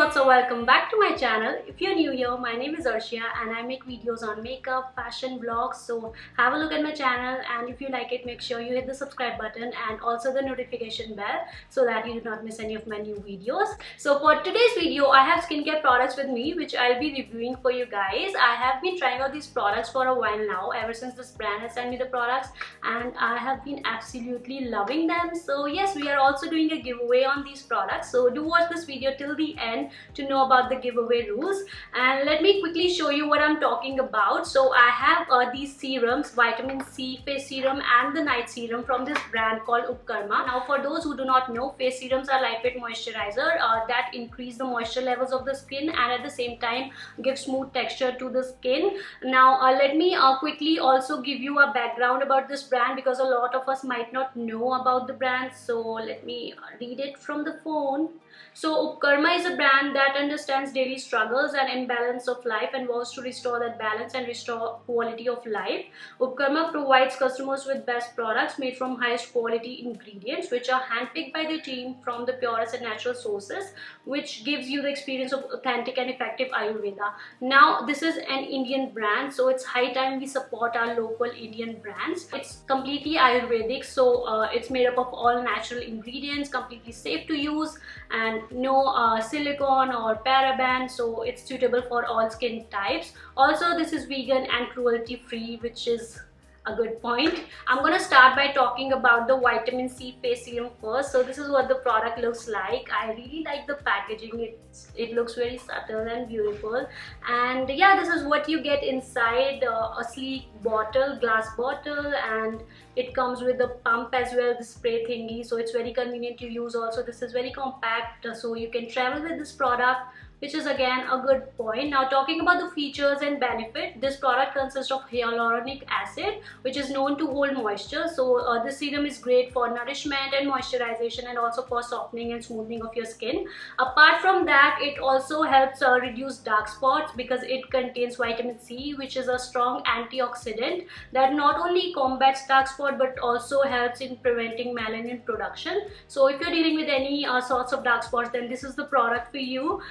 what's up? Welcome back to my channel. If you're new here, my name is Arshia and I make videos on makeup, fashion, vlogs. So have a look at my channel, and if you like it, make sure you hit the subscribe button and also the notification bell so that you do not miss any of my new videos. So for today's video, I have skincare products with me which I'll be reviewing for you guys. I have been trying out these products for a while now, ever since this brand has sent me the products, and I have been absolutely loving them. So yes, we are also doing a giveaway on these products, so do watch this video till the end to know about the giveaway rules. And let me quickly show you what I'm talking about. So I have these serums, vitamin C face serum and the night serum from this brand called Upkarma. Now for those who do not know, face serums are lightweight moisturizer that increase the moisture levels of the skin and at the same time give smooth texture to the skin. Now let me quickly also give you a background about this brand, because a lot of us might not know about the brand. So let me read it from the phone. So Upkarma is a brand that understands daily struggles and imbalance of life and vows to restore that balance and restore quality of life. Upkarma provides customers with best products made from highest quality ingredients which are handpicked by the team from the purest and natural sources, which gives you the experience of authentic and effective Ayurveda. Now this is an Indian brand, so it's high time we support our local Indian brands. It's completely Ayurvedic, so it's made up of all natural ingredients, completely safe to use, and no silicone or paraben, so it's suitable for all skin types. Also this is vegan and cruelty free, which is a good point. I'm gonna start by talking about the vitamin C face serum first. So this is what the product looks like. I really like the packaging. It looks very subtle and beautiful, and yeah, this is what you get inside a sleek bottle, glass bottle, and it comes with a pump as well, the spray thingy, so it's very convenient to use. Also this is very compact, so you can travel with this product, which is again a good point. Now talking about the features and benefit, this product consists of hyaluronic acid, which is known to hold moisture. So this serum is great for nourishment and moisturization, and also for softening and smoothing of your skin. Apart from that, it also helps reduce dark spots because it contains vitamin C, which is a strong antioxidant that not only combats dark spot but also helps in preventing melanin production. So if you're dealing with any sorts of dark spots, then this is the product for you.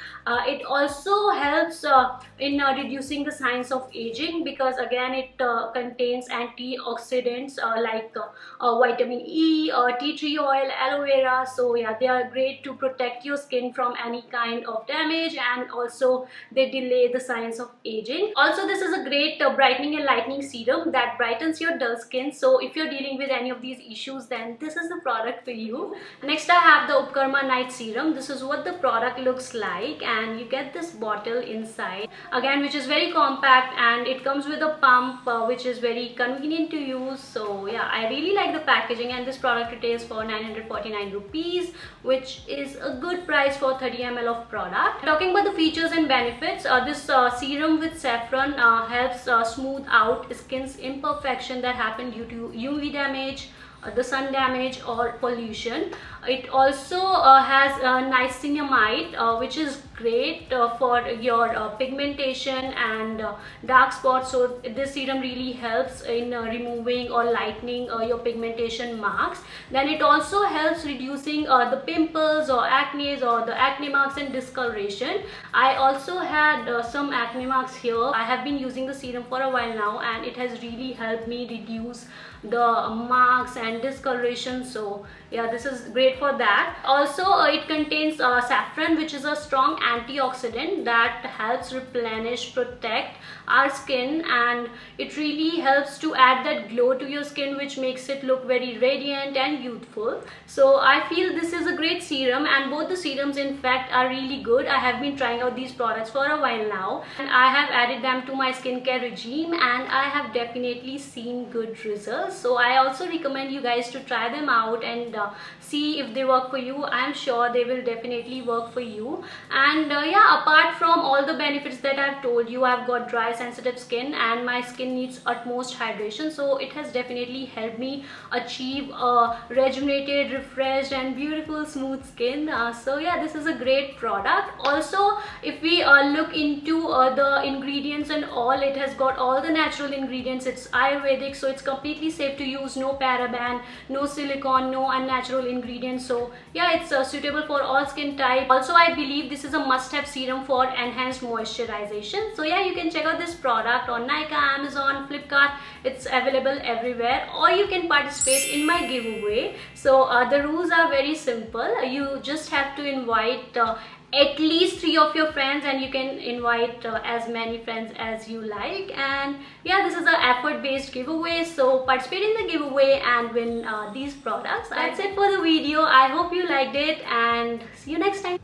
It also helps in reducing the signs of aging, because again it contains antioxidants like vitamin E, tea tree oil, aloe vera. So yeah, they are great to protect your skin from any kind of damage, and also they delay the signs of aging. Also this is a great brightening and lightening serum that brightens your dull skin. So if you're dealing with any of these issues, then this is the product for you. Next I have the Upkarma night serum. This is what the product looks like, and you get this bottle inside again, which is very compact, and it comes with a pump which is very convenient to use. So yeah, I really like the packaging, and this product retails for 949 rupees, which is a good price for 30 ml of product. Talking about the features and benefits, this serum with saffron helps smooth out skin's imperfection that happen due to UV damage, the sun damage or pollution. It also has niacinamide, which is great for your pigmentation and dark spots. So this serum really helps in removing or lightening your pigmentation marks. Then it also helps reducing the pimples or acne or the acne marks and discoloration. I also had some acne marks here. I have been using the serum for a while now, and it has really helped me reduce the marks and discoloration. So yeah, this is great for that. Also it contains saffron, which is a strong antioxidant that helps replenish, protect our skin, and it really helps to add that glow to your skin, which makes it look very radiant and youthful. So I feel this is a great serum, and both the serums in fact are really good. I have been trying out these products for a while now, and I have added them to my skincare regime, and I have definitely seen good results. So I also recommend you guys to try them out and see if they work for you. I'm sure they will definitely work for you. And yeah, apart from all the benefits that I've told you, I've got dry sensitive skin and my skin needs utmost hydration, so it has definitely helped me achieve a rejuvenated, refreshed and beautiful smooth skin. So yeah, this is a great product. Also, if we look into the ingredients and all, it has got all the natural ingredients. It's Ayurvedic, so it's completely safe to use. No paraben, no silicone, no unnatural ingredients. So yeah, it's suitable for all skin type. Also, I believe this is a must-have serum for enhanced moisturization. So yeah, you can check out this product on Nykaa, Amazon, Flipkart. It's available everywhere, or you can participate in my giveaway. So the rules are very simple. You just have to invite at least 3 of your friends, and you can invite as many friends as you like. And yeah, this is an effort based giveaway, so participate in the giveaway and win these products. That's it for the video. I hope you liked it, and see you next time.